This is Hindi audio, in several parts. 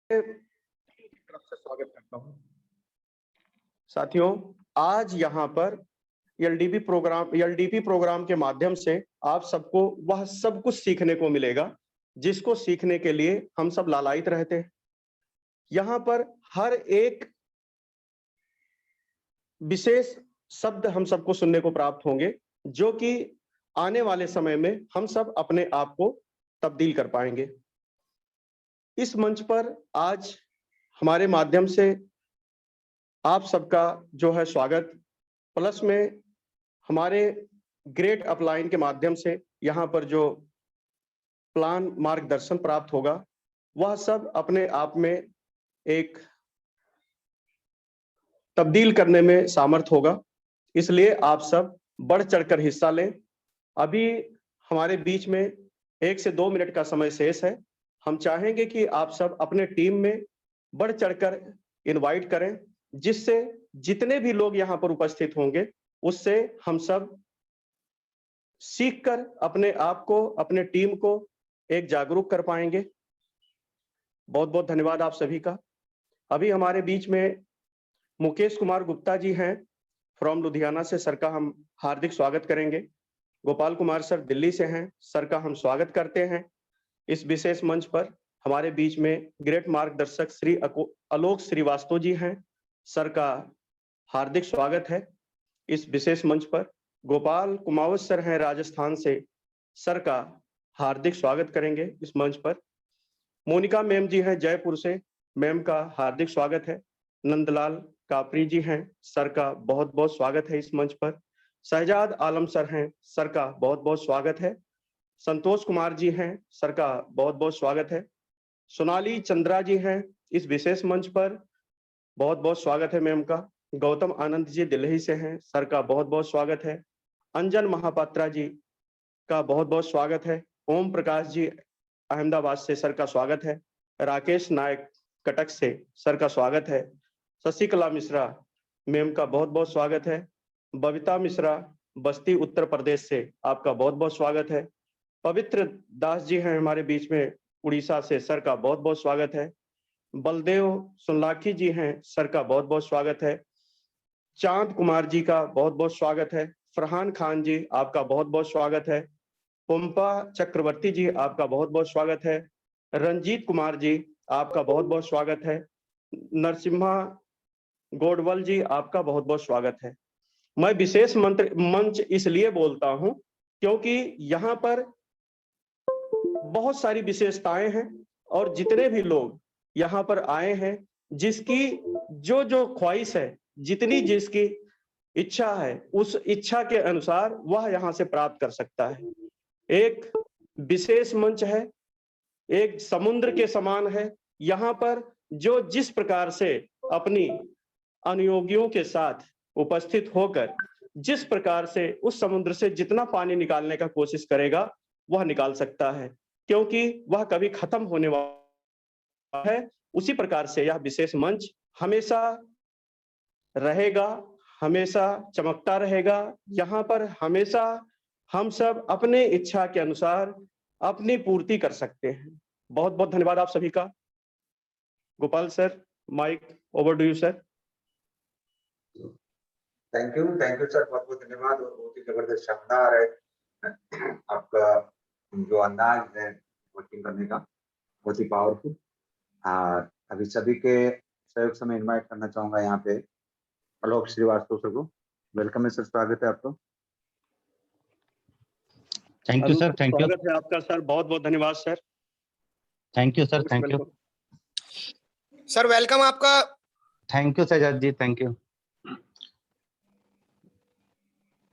तरफ से स्वागत करता हूं। साथियों, आज यहाँ पर एलडीपी प्रोग्राम के माध्यम से आप सबको वह सब कुछ सीखने को मिलेगा जिसको सीखने के लिए हम सब लालायित रहते हैं। यहाँ पर हर एक विशेष शब्द हम सबको सुनने को प्राप्त होंगे जो कि आने वाले समय में हम सब अपने आप को तब्दील कर पाएंगे। इस मंच पर आज हमारे माध्यम से आप सबका जो है स्वागत, प्लस में हमारे ग्रेट अपलाइन के माध्यम से यहाँ पर जो प्लान मार्गदर्शन प्राप्त होगा वह सब अपने आप में एक तब्दील करने में सामर्थ होगा। इसलिए आप सब बढ़ चढ़कर हिस्सा लें। अभी हमारे बीच में 1 से 2 मिनट का समय शेष है। हम चाहेंगे कि आप सब अपने टीम में बढ़ चढ़कर इनवाइट करें, जिससे जितने भी लोग यहाँ पर उपस्थित होंगे उससे हम सब सीखकर अपने आप को, अपने टीम को एक जागरूक कर पाएंगे। बहुत बहुत धन्यवाद आप सभी का। अभी हमारे बीच में मुकेश कुमार गुप्ता जी हैं फ्रॉम लुधियाना से, सर का हम हार्दिक स्वागत करेंगे। गोपाल कुमार सर दिल्ली से हैं, सर का हम स्वागत करते हैं। इस विशेष मंच पर हमारे बीच में ग्रेट मार्गदर्शक श्री आलोक श्रीवास्तव जी हैं, सर का हार्दिक स्वागत है इस विशेष मंच पर। गोपाल कुमावत सर हैं राजस्थान से, सर का हार्दिक स्वागत करेंगे इस मंच पर। मोनिका मैम जी हैं जयपुर से, मैम का हार्दिक स्वागत है। नंदलाल कापरी जी हैं, सर का बहुत बहुत स्वागत है इस मंच पर। शहजाद आलम सर हैं, सर का बहुत बहुत स्वागत है। संतोष कुमार जी हैं, सर का बहुत बहुत स्वागत है। सोनाली चंद्रा जी हैं इस विशेष मंच पर, बहुत बहुत स्वागत है मैम का। गौतम आनंद जी दिल्ली से हैं, सर का बहुत बहुत स्वागत है। अंजन महापात्रा जी का बहुत बहुत स्वागत है। ओम प्रकाश जी अहमदाबाद से, सर का स्वागत है। राकेश नायक कटक से, सर का स्वागत है। शशिकला मिश्रा मैम का बहुत बहुत स्वागत है। बबीता मिश्रा बस्ती उत्तर प्रदेश से, आपका बहुत बहुत स्वागत है। पवित्र दास जी हैं हमारे बीच में उड़ीसा से, सर का बहुत बहुत स्वागत है। बलदेव सुनलाखी जी हैं, सर का बहुत बहुत स्वागत है। चांद कुमार जी का बहुत बहुत स्वागत है। फरहान खान जी आपका बहुत बहुत स्वागत है। पंपा चक्रवर्ती जी आपका बहुत बहुत स्वागत है। रंजीत कुमार जी आपका बहुत बहुत स्वागत है। नरसिम्हा गोडवल जी आपका बहुत बहुत स्वागत है। मैं विशेष मंच इसलिए बोलता हूं क्योंकि यहाँ पर बहुत सारी विशेषताएं हैं और जितने भी लोग यहाँ पर आए हैं, जिसकी जो जो ख्वाहिश है, जितनी जिसकी इच्छा है, उस इच्छा के अनुसार वह यहाँ से प्राप्त कर सकता है। एक विशेष मंच है, एक समुद्र के समान है। यहाँ पर जो जिस प्रकार से अपनी अनुयोगियों के साथ उपस्थित होकर जिस प्रकार से उस समुद्र से जितना पानी निकालने का कोशिश करेगा वह निकाल सकता है, क्योंकि वह कभी खत्म होने वाला है। उसी प्रकार से यह विशेष मंच हमेशा रहेगा, हमेशा चमकता रहेगा। यहाँ पर हमेशा हम सब अपने इच्छा के अनुसार अपनी पूर्ति कर सकते हैं। बहुत बहुत धन्यवाद आप सभी का। Gopal sir, mic over to you sir. Thank you sir, बहुत बहुत धन्यवाद। और बहुत ही जबरदस्त शानदार है आपका जो अंदाज है वोटिंग करने का, बहुत ही पावरफुल। अभी सभी के सहयोग से मैं इन्वाइट करना चाहूंगा यहाँ पे आलोक श्रीवास्तव सर को। वेलकम है सर, स्वागत है आपको। Thank you sir, thank you. स्वागत है आपका सर, बहुत बहुत धन्यवाद sir. Thank you sir, thank you sir, welcome आपका। Thank you Sajjad ji, thank you.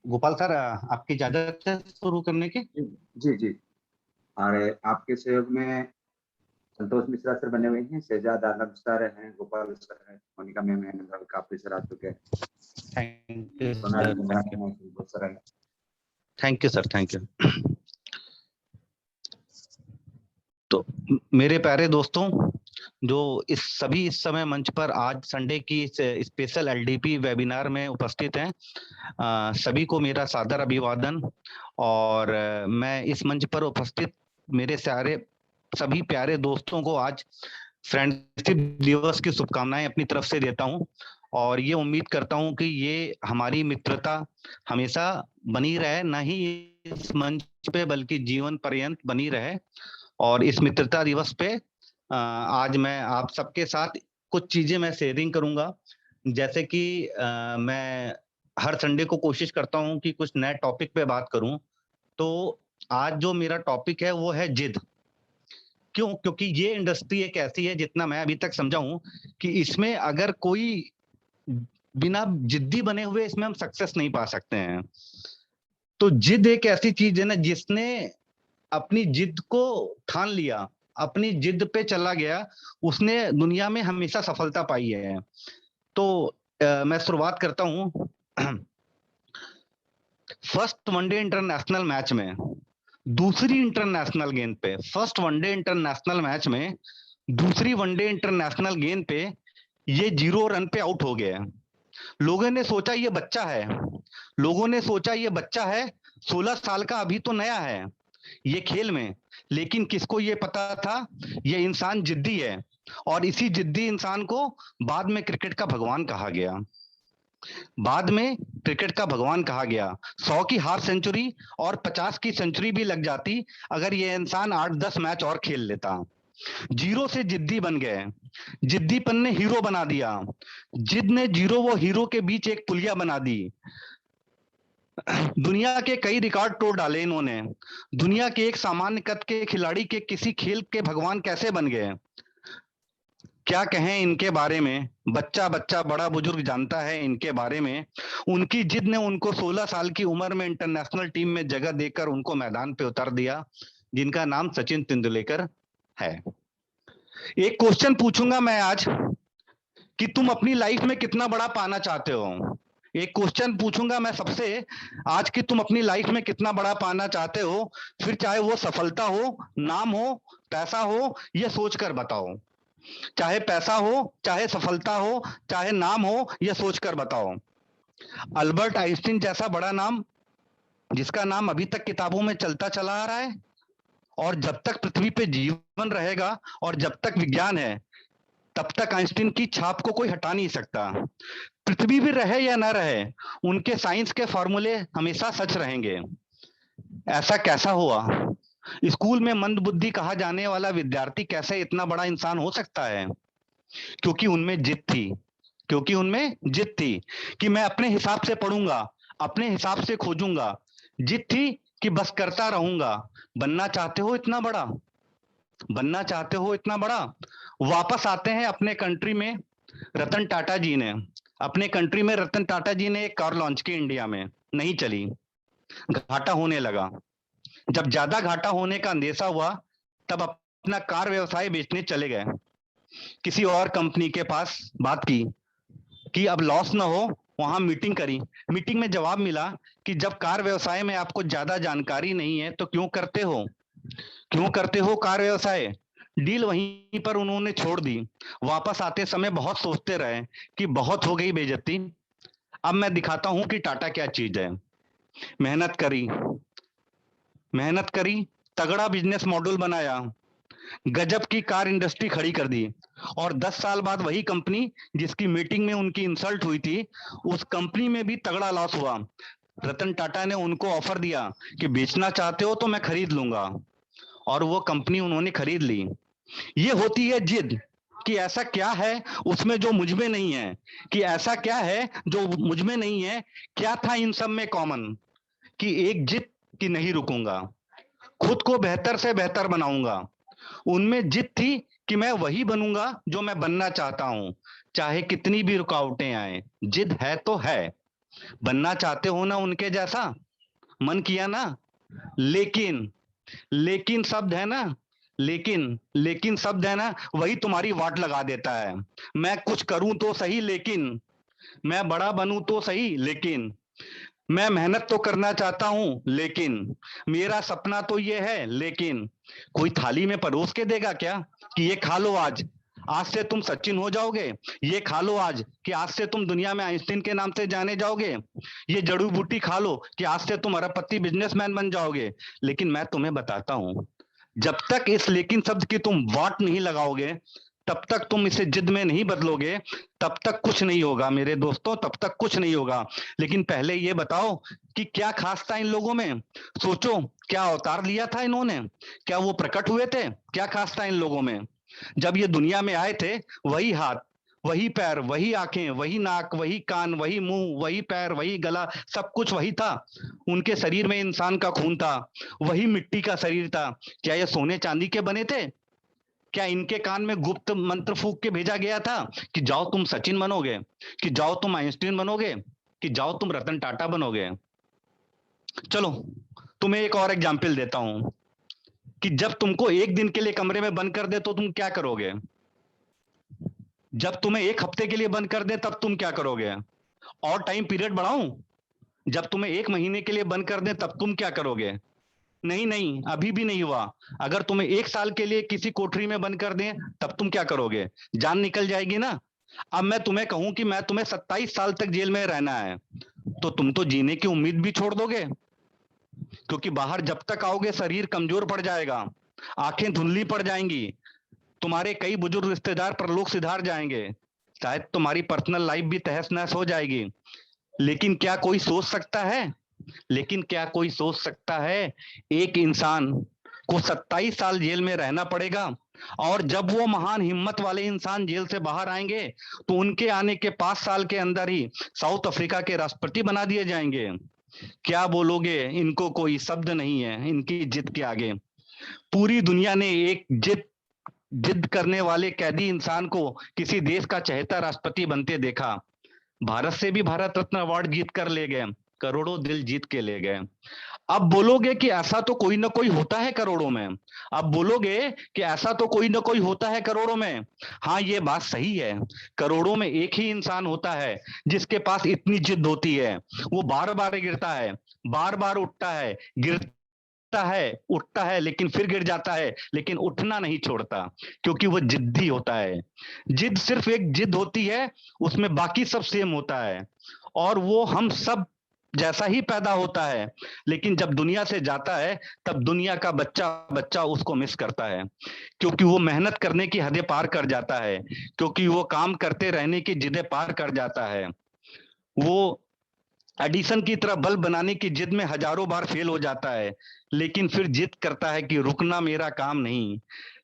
Gopal sir, आपकी इजाजत है शुरू करने की? जी जी, और आपके सहयोग में संतोष मिश्रा सर बने हुए हैं, शहजाद आलम सर हैं, गोपाल सर हैं, मोनिका मैम है, नंदलाल कापरी सर आ चुके हैं। Thank you sir, thank you sir, thank you. तो मेरे प्यारे दोस्तों, जो इस समय मंच पर आज संडे की स्पेशल एलडीपी वेबिनार में उपस्थित हैं, सभी को मेरा सादर अभिवादन। और मैं इस मंच पर उपस्थित मेरे सारे सभी प्यारे दोस्तों को आज फ्रेंडशिप दिवस की शुभकामनाएं अपनी तरफ से देता हूं और ये उम्मीद करता हूं कि ये हमारी मित्रता हमेशा बनी रहे, ना ही इस मंच पे बल्कि जीवन पर्यंत बनी रहे। और इस मित्रता दिवस पे आज मैं आप सबके साथ कुछ चीजें मैं शेयरिंग करूंगा। जैसे कि मैं हर संडे को कोशिश करता हूं कि कुछ नए टॉपिक पे बात करूं। तो आज जो मेरा टॉपिक है वो है जिद। क्यों? क्योंकि ये इंडस्ट्री एक ऐसी है, जितना मैं अभी तक समझा हूं, कि इसमें अगर कोई बिना जिद्दी बने हुए इसमें हम सक्सेस नहीं पा सकते हैं। तो जिद एक ऐसी चीज है ना, जिसने अपनी जिद को ठान लिया, अपनी जिद पे चला गया, उसने दुनिया में हमेशा सफलता पाई है। तो मैं शुरुआत करता हूं। फर्स्ट वनडे इंटरनेशनल मैच में, दूसरी इंटरनेशनल गेंद पे, फर्स्ट वनडे इंटरनेशनल मैच में दूसरी वनडे इंटरनेशनल गेंद पे ये 0 रन पे आउट हो गया। लोगों ने सोचा ये बच्चा है, लोगों ने सोचा ये बच्चा है, 16 साल का अभी तो नया है ये खेल में। लेकिन किसको ये पता था ये इंसान जिद्दी है, और इसी जिद्दी इंसान को बाद में क्रिकेट का भगवान कहा गया। बाद में क्रिकेट का भगवान कहा गया। 100 की हाफ सेंचुरी और 50 की सेंचुरी भी लग जाती अगर ये इंसान 8-10 मैच और खेल लेता। 0 से जिद्दी बन गए, जिद्दीपन ने हीरो बना दिया, जिद ने 0 वो हीरो के बीच एक पुलिया बना दी। दुनिया के कई रिकॉर्ड तोड़ डाले इन्होंने। दुनिया के एक सामान्य कद के खिलाड़ी के किसी खेल के भगवान कैसे बन गए? क्या कहें इनके बारे में, बच्चा बच्चा बड़ा बुजुर्ग जानता है इनके बारे में। उनकी जिद ने उनको 16 साल की उम्र में इंटरनेशनल टीम में जगह देकर उनको मैदान पे उतार दिया, जिनका नाम सचिन तेंदुलकर है। एक क्वेश्चन पूछूंगा मैं आज कि तुम अपनी लाइफ में कितना बड़ा पाना चाहते हो। एक क्वेश्चन पूछूंगा मैं सबसे आज कि तुम अपनी लाइफ में कितना बड़ा पाना चाहते हो। फिर चाहे वो सफलता हो, नाम हो, पैसा हो, ये सोचकर बताओ। चाहे पैसा हो, चाहे सफलता हो, चाहे नाम हो, यह सोचकर बताओ। अल्बर्ट आइंस्टीन जैसा बड़ा नाम, जिसका नाम अभी तक किताबों में चलता चला आ रहा है, और जब तक पृथ्वी पे जीवन रहेगा और जब तक विज्ञान है, तब तक आइंस्टीन की छाप को कोई हटा नहीं सकता। पृथ्वी भी रहे या ना रहे, उनके साइंस के फॉर्मूले हमेशा सच रहेंगे। ऐसा कैसा हुआ? स्कूल में मंद बुद्धि कहा जाने वाला विद्यार्थी कैसे इतना बड़ा इंसान हो सकता है? क्योंकि उनमें जिद थी, क्योंकि उनमें जिद थी कि मैं अपने हिसाब से पढ़ूंगा, अपने हिसाब से खोजूंगा। जिद थी कि बस करता रहूंगा। बनना चाहते हो इतना बड़ा? बनना चाहते हो इतना बड़ा? वापस आते हैं अपने कंट्री में। रतन टाटा जी ने अपने कंट्री में, रतन टाटा जी ने एक कार लॉन्च की इंडिया में, नहीं चली, घाटा होने लगा। जब ज्यादा घाटा होने का अंदेशा हुआ, तब अपना कार व्यवसाय बेचने चले गए। किसी और कंपनी के पास बात की कि अब लॉस ना हो, वहां मीटिंग करी। मीटिंग में जवाब मिला कि जब कार व्यवसाय में आपको ज्यादा जानकारी नहीं है तो क्यों करते हो, क्यों करते हो कार व्यवसाय? डील वहीं पर उन्होंने छोड़ दी। वापस आते समय बहुत सोचते रहे कि बहुत हो गई बेइज्जती, अब मैं दिखाता हूं कि टाटा क्या चीज है। मेहनत करी, मेहनत करी, तगड़ा बिजनेस मॉडल बनाया, गजब की कार इंडस्ट्री खड़ी कर दी। और 10 साल बाद वही कंपनी जिसकी मीटिंग में उनकी इंसल्ट हुई थी, उस कंपनी में भी तगड़ा लॉस हुआ। रतन टाटा ने उनको ऑफर दिया कि बेचना चाहते हो तो मैं खरीद लूंगा, और वो कंपनी उन्होंने खरीद ली। ये होती है जिद, कि ऐसा क्या है उसमें जो मुझ में नहीं है, कि ऐसा क्या है जो मुझ में नहीं है। क्या था इन सब में कॉमन? कि एक जिद कि नहीं रुकूंगा, खुद को बेहतर से बेहतर बनाऊंगा। उनमें जिद थी कि मैं वही बनूंगा जो मैं बनना चाहता हूं, चाहे कितनी भी रुकावटें आए। जिद है तो है। बनना चाहते हो ना उनके जैसा? मन किया ना? लेकिन, लेकिन शब्द है ना, लेकिन शब्द है ना, वही तुम्हारी वाट लगा देता है। मैं कुछ करूं तो सही, लेकिन मैं बड़ा बनूं तो सही, लेकिन मैं मेहनत तो करना चाहता हूं, लेकिन मेरा सपना तो ये है, लेकिन कोई थाली में परोस के देगा क्या कि ये खा लो आज, आज से तुम सचिन हो जाओगे। ये खा लो आज कि आज से तुम दुनिया में आइंस्टीन के नाम से जाने जाओगे। ये जड़ी बूटी खा लो कि आज से तुम अरबपति बिजनेसमैन बन जाओगे। लेकिन मैं तुम्हें बताता हूं, जब तक इस लेकिन शब्द की तुम वाट नहीं लगाओगे, तब तक तुम इसे जिद में नहीं बदलोगे, तब तक कुछ नहीं होगा मेरे दोस्तों, तब तक कुछ नहीं होगा। लेकिन पहले ये बताओ कि क्या खास था इन लोगों में। सोचो, क्या अवतार लिया था इन्होंने, क्या वो प्रकट हुए थे, क्या खास था इन लोगों में। जब ये दुनिया में आए थे, वही हाथ, वही पैर, वही आंखें, वही नाक, वही कान, वही मुंह, वही पैर, वही गला, सब कुछ वही था। उनके शरीर में इंसान का खून था, वही मिट्टी का शरीर था। क्या ये सोने चांदी के बने थे? क्या इनके कान में गुप्त मंत्र फूंक के भेजा गया था कि जाओ तुम सचिन बनोगे, कि जाओ तुम आइंस्टीन बनोगे, कि जाओ तुम रतन टाटा बनोगे? चलो तुम्हें एक और एग्जाम्पल देता हूं कि जब तुमको एक दिन के लिए कमरे में बंद कर दे तो तुम क्या करोगे, जब तुम्हें एक हफ्ते के लिए बंद कर दे तब तुम क्या करोगे, और टाइम पीरियड बढ़ाऊं, जब तुम्हें एक महीने के लिए बंद कर दे तब तुम क्या करोगे? नहीं नहीं, अभी भी नहीं हुआ। अगर तुम्हें एक साल के लिए किसी कोठरी में बंद कर दें तब तुम क्या करोगे? जान निकल जाएगी ना। अब मैं तुम्हें कहूं कि मैं तुम्हें 27 साल तक जेल में रहना है, तो तुम तो जीने की उम्मीद भी छोड़ दोगे, क्योंकि बाहर जब तक आओगे शरीर कमजोर पड़ जाएगा, आंखें धुंधली पड़ जाएंगी, तुम्हारे कई बुजुर्ग रिश्तेदार परलोक सिधार जाएंगे, शायद तुम्हारी पर्सनल लाइफ भी तहस नहस हो जाएगी। लेकिन क्या कोई सोच सकता है, लेकिन क्या कोई सोच सकता है एक इंसान को 27 साल जेल में रहना पड़ेगा, और जब वो महान हिम्मत वाले इंसान जेल से बाहर आएंगे तो उनके आने के 5 साल के अंदर ही साउथ अफ्रीका के राष्ट्रपति बना दिए जाएंगे। क्या बोलोगे? इनको कोई शब्द नहीं है इनकी जिद के आगे। पूरी दुनिया ने एक जिद करने वाले कैदी इंसान को किसी देश का चहेता राष्ट्रपति बनते देखा। भारत से भी भारत रत्न अवार्ड जीत कर ले गए, करोड़ों दिल जीत के ले गए। अब बोलोगे कि ऐसा तो कोई ना कोई होता है करोड़ों में, अब बोलोगे कि ऐसा तो कोई ना कोई होता है करोड़ों में। हाँ, ये बात सही है, करोड़ों में एक ही इंसान होता है जिसके पास इतनी जिद होती है। वो बार बार गिरता है, बार बार उठता है, गिरता है, उठता है, लेकिन फिर गिर जाता है, लेकिन उठना नहीं छोड़ता, क्योंकि वो जिद्दी होता है। जिद सिर्फ एक जिद होती है, उसमें बाकी सब सेम होता है, और वो हम सब जैसा ही पैदा होता है, लेकिन जब दुनिया से जाता है तब दुनिया का बच्चा बच्चा उसको मिस करता है, क्योंकि वो मेहनत करने की हदें पार कर जाता है, क्योंकि वो काम करते रहने की जिदें पार कर जाता है। वो एडिशन की तरह बल्ब बनाने की जिद में हजारों बार फेल हो जाता है, लेकिन फिर जिद करता है कि रुकना मेरा काम नहीं।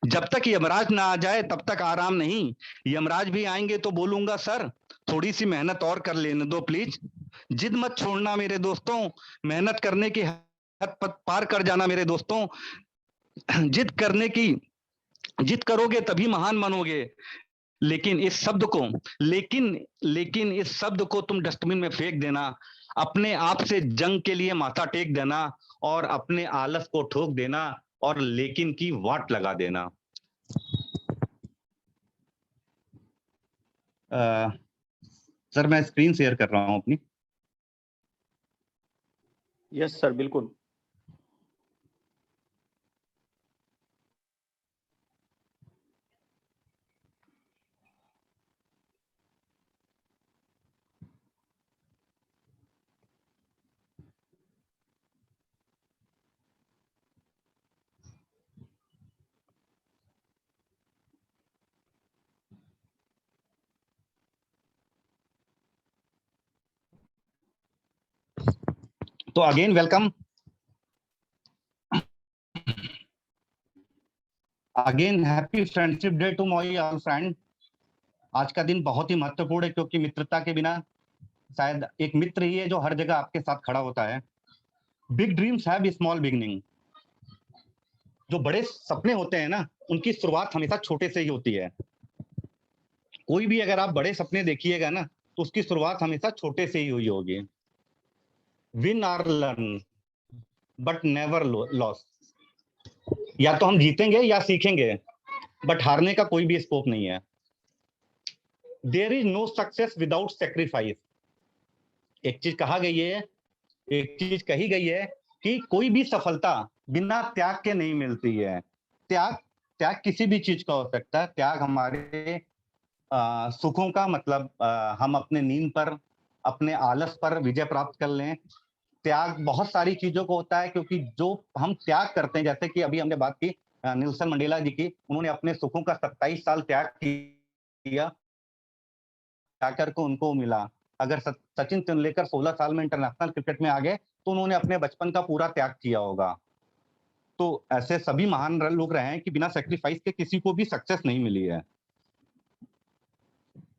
जब तक यमराज ना आ जाए तब तक आराम नहीं। यमराज भी आएंगे तो बोलूंगा, सर थोड़ी सी मेहनत और कर लेने दो प्लीज। जिद मत छोड़ना मेरे दोस्तों, मेहनत करने की हद पार कर जाना मेरे दोस्तों। जिद करने की जिद करोगे तभी महान बनोगे। लेकिन इस शब्द को लेकिन इस शब्द को तुम डस्टबिन में फेंक देना, अपने आप से जंग के लिए माथा टेक देना, और अपने आलस को ठोक देना, और लेकिन की वाट लगा देना। सर मैं स्क्रीन शेयर कर रहा हूं अपनी। यस सर, बिल्कुल। तो again welcome, again happy friendship day to my all friend. आज का दिन बहुत ही महत्वपूर्ण है, क्योंकि मित्रता के बिना शायद एक मित्र ही है जो हर जगह आपके साथ खड़ा होता है। Big dreams have small beginning. जो बड़े सपने होते हैं ना, उनकी शुरुआत हमेशा छोटे से ही होती है। कोई भी अगर आप बड़े सपने देखिएगा ना, तो उसकी शुरुआत हमेशा छोटे से ही हुई होगी। Win or learn but never loss. या तो हम जीतेंगे या सीखेंगे, बट हारने का कोई भी स्कोप नहीं है। There is no success without sacrifice. एक चीज कही गई है कि कोई भी सफलता बिना त्याग के नहीं मिलती है। त्याग किसी भी चीज का हो सकता है। त्याग हमारे सुखों का, मतलब हम अपने नींद पर, अपने आलस पर विजय प्राप्त कर लें। त्याग बहुत सारी चीजों को होता है, क्योंकि जो हम त्याग करते हैं, जैसे कि अभी हमने बात की नेल्सन मंडेला जी की, उन्होंने अपने सुखों का 27 साल त्याग किया, जाकर को उनको मिला। अगर सचिन तेंदुलकर 16 साल में इंटरनेशनल क्रिकेट में आ गए तो उन्होंने अपने बचपन का पूरा त्याग किया होगा। तो ऐसे सभी महान लोग रहे हैं कि बिना सेक्रीफाइस के किसी को भी सक्सेस नहीं मिली है।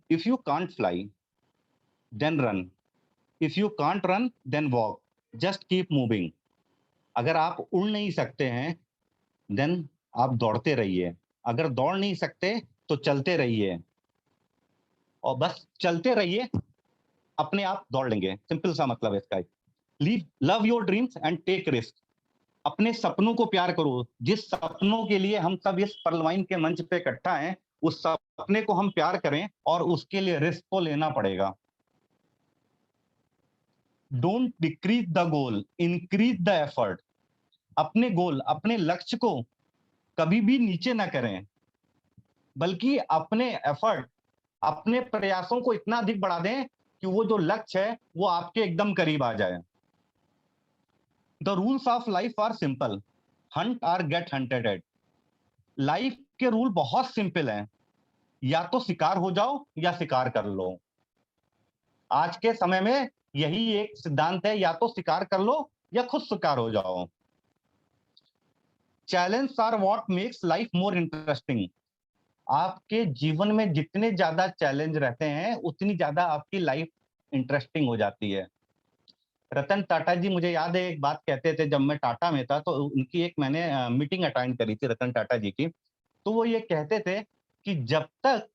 If you can't fly then run, if you can't run then walk, just keep moving. अगर आप उड़ नहीं सकते हैं देन आप दौड़ते रहिए, अगर दौड़ नहीं सकते तो चलते रहिए, और बस चलते रहिए, अपने आप दौड़ लेंगे। सिंपल सा मतलब है इसका। Live love your dreams and take risk. अपने सपनों को प्यार करो। जिस सपनों के लिए हम सब इस पर्लवाइन के मंच पे इकट्ठा हैं, उस सपने को हम प्यार करें और उसके लिए रिस्क को लेना पड़ेगा। Don't decrease the goal, increase the effort. अपने गोल, अपने लक्ष्य को कभी भी नीचे ना करें, बल्कि अपने एफर्ट, अपने प्रयासों को इतना अधिक बढ़ा दें कि वो जो लक्ष्य है वो आपके एकदम करीब आ जाए। The rules of life are simple, hunt और गेट हंटेड एट। लाइफ के रूल बहुत सिंपल हैं, या तो शिकार हो जाओ या शिकार कर लो। आज के समय में यही एक सिद्धांत है, या तो शिकार कर लो या खुद शिकार हो जाओ। Challenge are what makes life more interesting. आपके जीवन में जितने ज्यादा चैलेंज रहते हैं उतनी ज्यादा आपकी लाइफ इंटरेस्टिंग हो जाती है। रतन टाटा जी, मुझे याद है एक बात कहते थे, जब मैं टाटा में था तो उनकी एक मैंने मीटिंग अटेंड करी थी रतन टाटा जी की। तो वो ये कहते थे कि जब तक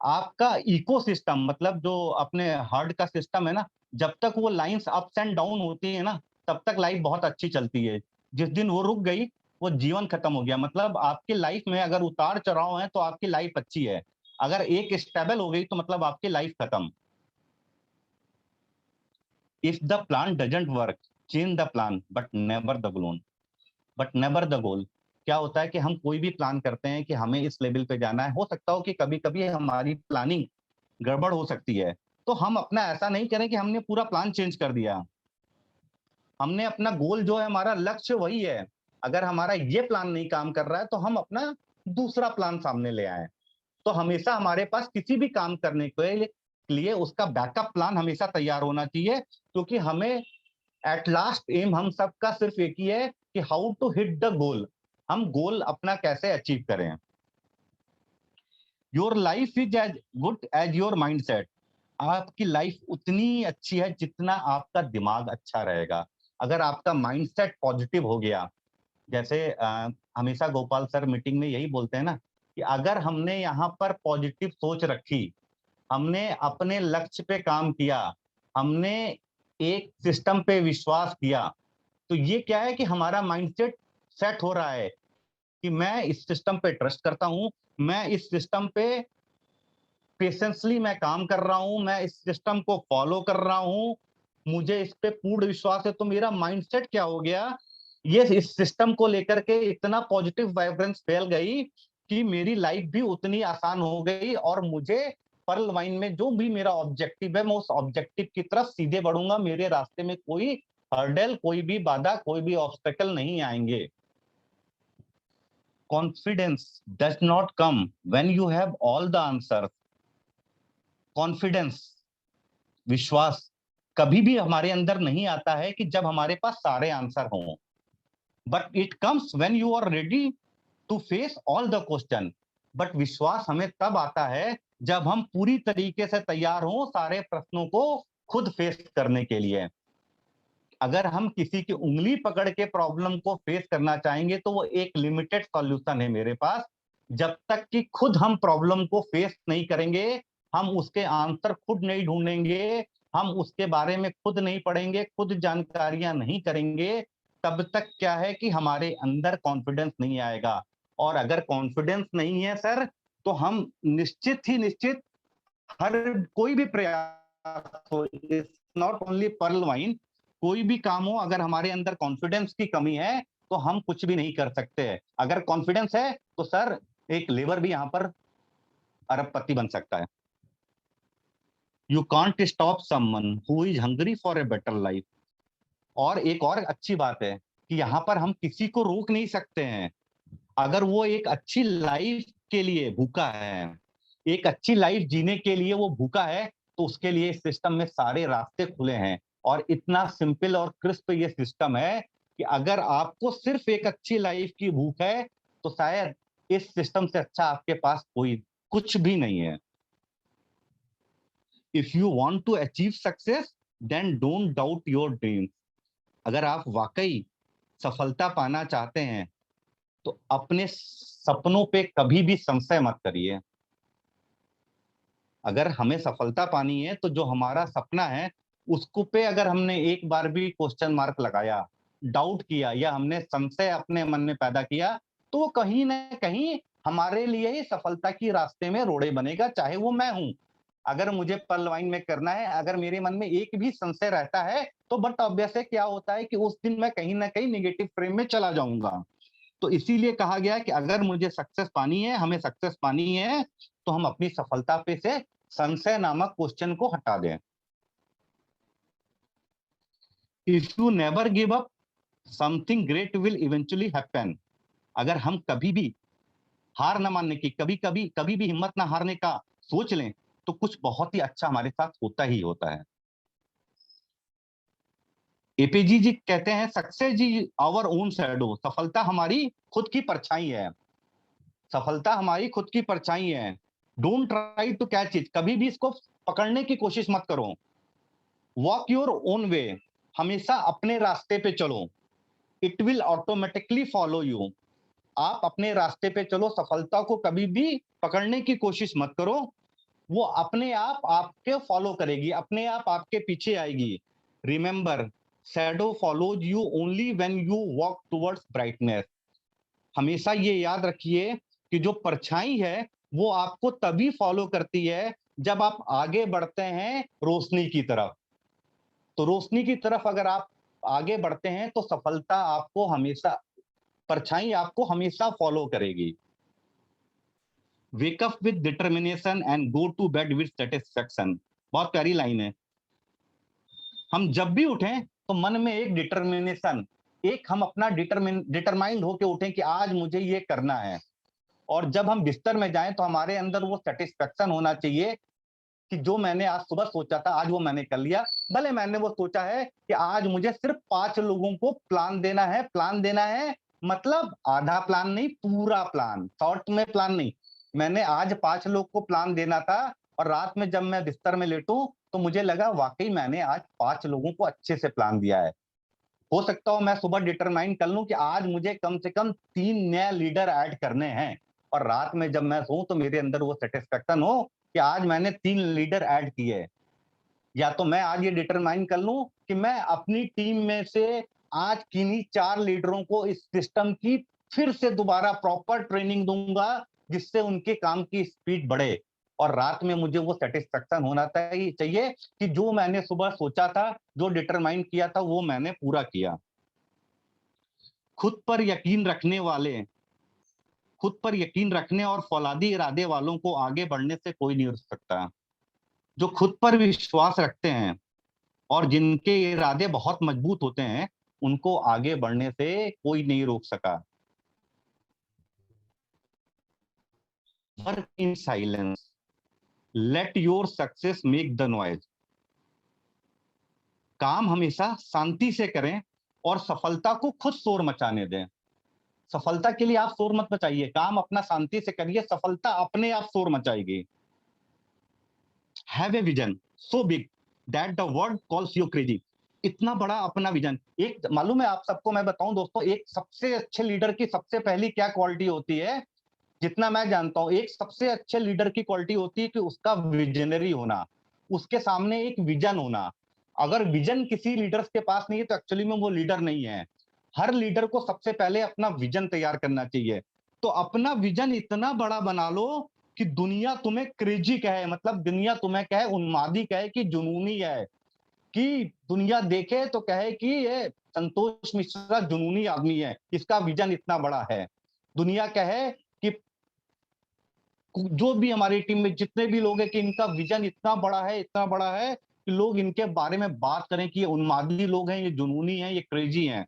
आपका इकोसिस्टम, मतलब जो अपने हार्ट का सिस्टम है ना, जब तक वो लाइंस अप्स एंड डाउन होती है ना, तब तक लाइफ बहुत अच्छी चलती है। जिस दिन वो रुक गई, वो जीवन खत्म हो गया। मतलब आपकी लाइफ में अगर उतार चढ़ाव है तो आपकी लाइफ अच्छी है, अगर एक स्टेबल हो गई तो मतलब आपकी लाइफ खत्म। If the plan doesn't work, change the plan, but never the goal, but never the goal. क्या होता है कि हम कोई भी प्लान करते हैं कि हमें इस लेवल पे जाना है, हो सकता हो कि कभी कभी हमारी प्लानिंग गड़बड़ हो सकती है, तो हम अपना ऐसा नहीं करें कि हमने पूरा प्लान चेंज कर दिया। हमने अपना गोल जो है, हमारा लक्ष्य वही है। अगर हमारा ये प्लान नहीं काम कर रहा है तो हम अपना दूसरा प्लान सामने ले आए। तो हमेशा हमारे पास किसी भी काम करने के लिए उसका बैकअप प्लान हमेशा तैयार होना चाहिए, क्योंकि हमें एट लास्ट एम हम सबका सिर्फ एक ही है कि how to hit the goal, हम गोल अपना कैसे अचीव करें। Your life is as good as your mindset. आपकी लाइफ उतनी अच्छी है जितना आपका दिमाग अच्छा रहेगा। अगर आपका माइंडसेट पॉजिटिव हो गया, जैसे हमेशा गोपाल सर मीटिंग में यही बोलते हैं ना कि अगर हमने यहाँ पर पॉजिटिव सोच रखी, हमने अपने लक्ष्य पे काम किया, हमने एक सिस्टम पे विश्वास किया, तो ये क्या है कि हमारा माइंडसेट सेट हो रहा है कि मैं इस सिस्टम पे ट्रस्ट करता हूं, मैं इस सिस्टम पे पेशेंसली मैं काम कर रहा हूं, मैं इस सिस्टम को फॉलो कर रहा हूं, मुझे इस पे पूर्ण विश्वास है। तो मेरा माइंडसेट क्या हो गया, ये इस सिस्टम को लेकर के इतना पॉजिटिव वाइब्रेंस फैल गई कि मेरी लाइफ भी उतनी आसान हो गई, और मुझे पर्ल वाइन में जो भी मेरा ऑब्जेक्टिव है, मैं उस ऑब्जेक्टिव की तरफ सीधे बढ़ूंगा। मेरे रास्ते में कोई हर्डल, कोई भी बाधा, कोई भी ऑब्स्टेकल नहीं आएंगे। Confidence does not come when you have all the answer. Confidence, विश्वास कभी भी हमारे अंदर नहीं आता है कि जब हमारे पास सारे आंसर हों, but it comes when you are ready to face all the question. But विश्वास हमें तब आता है जब हम पूरी तरीके से तैयार हों सारे प्रश्नों को खुद फेस करने के लिए। अगर हम किसी की उंगली पकड़ के प्रॉब्लम को फेस करना चाहेंगे तो वो एक लिमिटेड सॉल्यूशन है मेरे पास। जब तक कि खुद हम प्रॉब्लम को फेस नहीं करेंगे, हम उसके आंसर खुद नहीं ढूंढेंगे, हम उसके बारे में खुद नहीं पढ़ेंगे, खुद जानकारियां नहीं करेंगे, तब तक क्या है कि हमारे अंदर कॉन्फिडेंस नहीं आएगा। और अगर कॉन्फिडेंस नहीं है सर, तो हम निश्चित ही निश्चित हर कोई भी प्रयास हो, नॉट ओनली पर्ल वाइन, कोई भी काम हो, अगर हमारे अंदर कॉन्फिडेंस की कमी है तो हम कुछ भी नहीं कर सकते। अगर कॉन्फिडेंस है तो सर एक लेबर भी यहां पर अरबपति बन सकता है। You can't stop someone who is hungry for a better life. और एक और अच्छी बात है कि यहाँ पर हम किसी को रोक नहीं सकते हैं। अगर वो एक अच्छी लाइफ के लिए भूखा है, एक अच्छी लाइफ जीने के लिए वो भूखा है, तो उसके लिए इस सिस्टम में सारे रास्ते खुले हैं। और इतना सिंपल और क्रिस्प ये सिस्टम है कि अगर आपको सिर्फ एक अच्छी लाइफ की भूख है, तो शायद इस सिस्टम से अच्छा आपके पास कोई कुछ भी नहीं है। If you want to achieve success, then don't doubt your dreams. अगर आप वाकई सफलता पाना चाहते हैं, तो अपने सपनों पे कभी भी संशय मत करिए। अगर हमें सफलता पानी है, तो जो हमारा सपना है उसको पे अगर हमने एक बार भी क्वेश्चन मार्क लगाया, डाउट किया, या हमने संशय अपने मन में पैदा किया, तो वो कहीं ना कहीं हमारे लिए ही सफलता की रास्ते में रोड़े बनेगा, चाहे वो मैं हूं। अगर मुझे पर्ल वाइन में करना है, अगर मेरे मन में एक भी संशय रहता है, तो बट ऑब्वियस है क्या होता है कि उस दिन मैं कहीं ना कहीं निगेटिव फ्रेम में चला जाऊंगा। तो इसीलिए कहा गया कि अगर मुझे सक्सेस पानी है, हमें सक्सेस पानी है, तो हम अपनी सफलता पे से संशय नामक क्वेश्चन को हटा दें। If you never give up, something great will eventually happen. अगर हम कभी भी हार ना मानने की, कभी भी हिम्मत ना हारने का सोच लें, तो कुछ बहुत ही अच्छा हमारे साथ होता ही होता है। एपीजी जी कहते हैं, सक्सेस जी आवर ओन शैडो। सफलता हमारी खुद की परछाई है। सफलता हमारी खुद की परछाई है। Don't try to catch it. कभी भी इसको पकड़ने की कोशिश मत करो। Walk your own way. हमेशा अपने रास्ते पे चलो। It will automatically follow you. आप अपने रास्ते पे चलो, सफलता को कभी भी पकड़ने की कोशिश मत करो। वो अपने आप आपके फॉलो करेगी, अपने आप आपके पीछे आएगी। Remember, shadow follows you only when you walk towards brightness. हमेशा ये याद रखिए कि जो परछाई है वो आपको तभी फॉलो करती है जब आप आगे बढ़ते हैं रोशनी की तरफ। तो रोशनी की तरफ अगर आप आगे बढ़ते हैं, तो सफलता आपको हमेशा, परछाई आपको हमेशा फॉलो करेगी। Wake up with determination and go to bed with satisfaction. बहुत प्यारी लाइन है। हम जब भी उठें, तो मन में एक डिटर्मिनेशन, एक हम अपना डिटरमाइंड होके उठें कि आज मुझे ये करना है। और जब हम बिस्तर में जाएं, तो हमारे अंदर वो सेटिस्फेक्शन होना चाहिए कि जो मैंने आज सुबह सोचा था, आज वो मैंने कर लिया। भले मैंने वो सोचा है कि आज मुझे सिर्फ 5 लोगों को प्लान देना है, मतलब आधा प्लान नहीं, पूरा प्लान, शॉर्ट में प्लान नहीं। मैंने आज 5 लोग को प्लान देना था, और रात में जब मैं बिस्तर में लेटूं, तो मुझे लगा वाकई मैंने आज 5 लोगों को अच्छे से प्लान दिया है। हो सकता हो मैं सुबह डिटरमाइन कर लूं कि आज मुझे कम से कम 3 नए लीडर ऐड करने हैं, और रात में जब मैं सोऊं, तो मेरे अंदर वो सेटिस्फेक्शन हो कि आज मैंने 3 लीडर ऐड किए। या तो मैं आज ये डिटरमाइन कर लूं कि मैं अपनी टीम में से आज किन्हीं 4 लीडरों को इस सिस्टम की फिर से दोबारा प्रॉपर ट्रेनिंग दूंगा, जिससे उनके काम की स्पीड बढ़े। और रात में मुझे वो सेटिस्फेक्शन होना चाहिए कि जो मैंने सुबह सोचा था, जो डिटरमाइन किया था, वो मैंने पूरा किया। खुद पर यकीन रखने वाले, खुद पर यकीन रखने और फौलादी इरादे वालों को आगे बढ़ने से कोई नहीं रोक सकता। जो खुद पर विश्वास रखते हैं और जिनके इरादे बहुत मजबूत होते हैं, उनको आगे बढ़ने से कोई नहीं रोक सका। Work in silence, let your success make the noise. काम हमेशा शांति से करें और सफलता को खुद शोर मचाने दें। सफलता के लिए आप शोर मत मचाइए, काम अपना शांति से करिए, सफलता अपने आप शोर मचाएगी। Have a vision so big that the world calls you crazy. इतना बड़ा अपना विजन। एक मालूम है आप सबको, मैं बताऊं दोस्तों, एक सबसे अच्छे लीडर की सबसे पहली क्या क्वालिटी होती है? जितना मैं जानता हूं, एक सबसे अच्छे लीडर की क्वालिटी होती है कि उसका विजनरी होना, उसके सामने एक विजन होना। अगर विजन किसी लीडर्स के पास नहीं है, तो एक्चुअली में वो लीडर नहीं है। हर लीडर को सबसे पहले अपना विजन तैयार करना चाहिए। तो अपना विजन इतना बड़ा बना लो कि दुनिया तुम्हें क्रेजी कहे, मतलब दुनिया तुम्हें कहे, उन्मादी कहे कि जुनूनी है, कि दुनिया देखे तो कहे कि ये संतोष मिश्रा जुनूनी आदमी है, इसका विजन इतना बड़ा है। दुनिया कहे कि जो भी हमारी टीम में जितने भी लोग हैं कि इनका विजन इतना बड़ा है, इतना बड़ा है कि लोग इनके बारे में बात करें कि ये उन्मादी लोग हैं, ये जुनूनी हैं, ये क्रेजी हैं।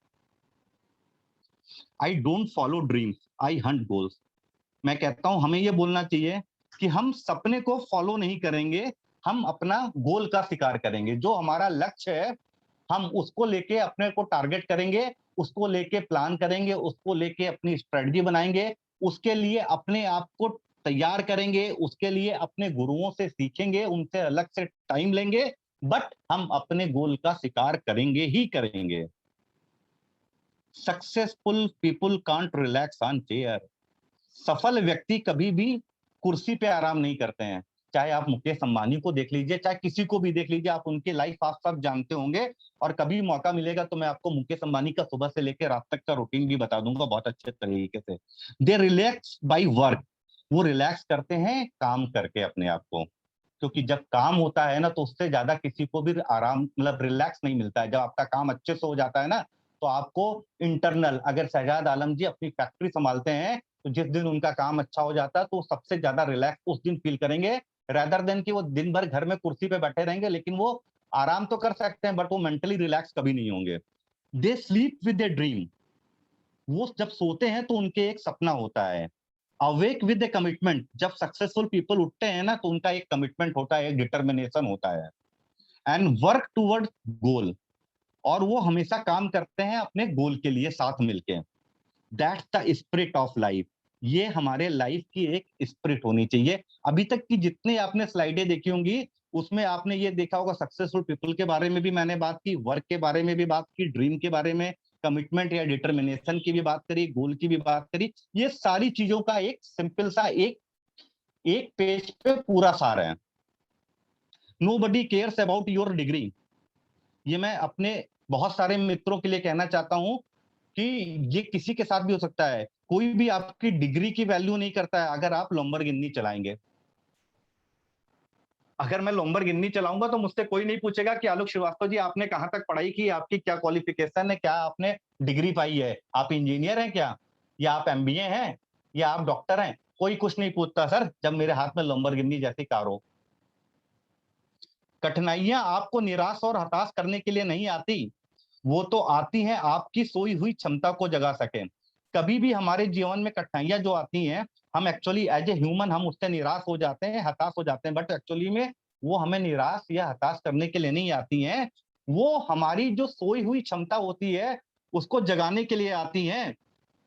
I don't follow dreams, I Hunt goals. मैं कहता हूं हमें ये बोलना चाहिए कि हम सपने को फॉलो नहीं करेंगे, हम अपना गोल का शिकार करेंगे। जो हमारा लक्ष्य है हम उसको लेके अपने को टारगेट करेंगे, उसको लेके प्लान करेंगे, उसको लेके अपनी स्ट्रेटजी बनाएंगे, उसके लिए अपने आप को तैयार करेंगे, उसके लिए अपने गुरुओं से सीखेंगे, उनसे अलग से टाइम लेंगे, बट हम अपने गोल का शिकार करेंगे ही करेंगे। Successful people can't relax on chair. सफल व्यक्ति कभी भी कुर्सी पे आराम नहीं करते हैं। चाहे आप मुकेश अंबानी को देख लीजिए, चाहे किसी को भी देख लीजिए, आप उनकी लाइफ आप सब जानते होंगे। और कभी मौका मिलेगा तो मैं आपको मुकेश अंबानी का सुबह से लेकर रात तक का रूटीन भी बता दूंगा बहुत अच्छे तरीके से। दे रिलैक्स बाय वर्क। वो रिलैक्स करते हैं काम करके अपने आप को, क्योंकि जब काम होता है ना तो उससे ज्यादा किसी को भी आराम मतलब रिलैक्स नहीं मिलता है। जब आपका काम अच्छे से हो जाता है ना तो आपको इंटरनल, अगर शहजाद आलम जी अपनी फैक्ट्री संभालते हैं तो जिस दिन उनका काम अच्छा हो जाता है तो सबसे ज्यादा रिलैक्स उस दिन फील करेंगे, रेदर देन कि वो दिन भर घर में कुर्सी पे बैठे रहेंगे, लेकिन वो आराम तो कर सकते हैं बट वो मेंटली रिलैक्स कभी नहीं होंगे। They sleep with a dream. वो जब सोते हैं तो उनके एक सपना होता है। Awake with A commitment. जब सक्सेसफुल पीपल उठते हैं ना तो उनका एक कमिटमेंट होता है, एक डिटर्मिनेशन होता है। एंड वर्क टूवर्ड गोल। और वो हमेशा काम करते हैं अपने गोल के लिए साथ मिलके। That's the spirit of life. ये हमारे लाइफ की एक स्पिरिट होनी चाहिए। अभी तक की जितने आपने स्लाइडें देखी होंगी उसमें आपने ये देखा होगा, सक्सेसफुल पीपल के बारे में भी मैंने बात की, वर्क के बारे में भी बात की, ड्रीम के बारे में, कमिटमेंट या डिटर्मिनेशन की भी बात करी, गोल की भी बात करी। ये सारी चीजों का एक सिंपल सा एक पेज पे पूरा सार है। Nobody cares about your degree. ये मैं अपने बहुत सारे मित्रों के लिए कहना चाहता हूं कि ये किसी के साथ भी हो सकता है। कोई भी आपकी डिग्री की वैल्यू नहीं करता है अगर आप लैम्बोर्गिनी चलाएंगे। अगर मैं लैम्बोर्गिनी चलाऊंगा तो मुझसे कोई नहीं पूछेगा कि आलोक श्रीवास्तव जी आपने कहां तक पढ़ाई की, आपकी क्या क्वालिफिकेशन है, क्या आपने डिग्री पाई है, आप इंजीनियर हैं क्या, या आप एमबीए हैं, या आप डॉक्टर हैं। कोई कुछ नहीं पूछता सर जब मेरे हाथ में लैम्बोर्गिनी जैसी कार हो। कठिनाइयां आपको निराश और हताश करने के लिए नहीं आती, वो तो आती हैं आपकी सोई हुई क्षमता को जगा सके। कभी भी हमारे जीवन में कठिनाइयां जो आती हैं, हम एक्चुअली एज ए ह्यूमन हम उससे निराश हो जाते हैं, हताश हो जाते हैं, बट एक्चुअली में वो हमें निराश या हताश करने के लिए नहीं आती हैं। वो हमारी जो सोई हुई क्षमता होती है उसको जगाने के लिए आती हैं।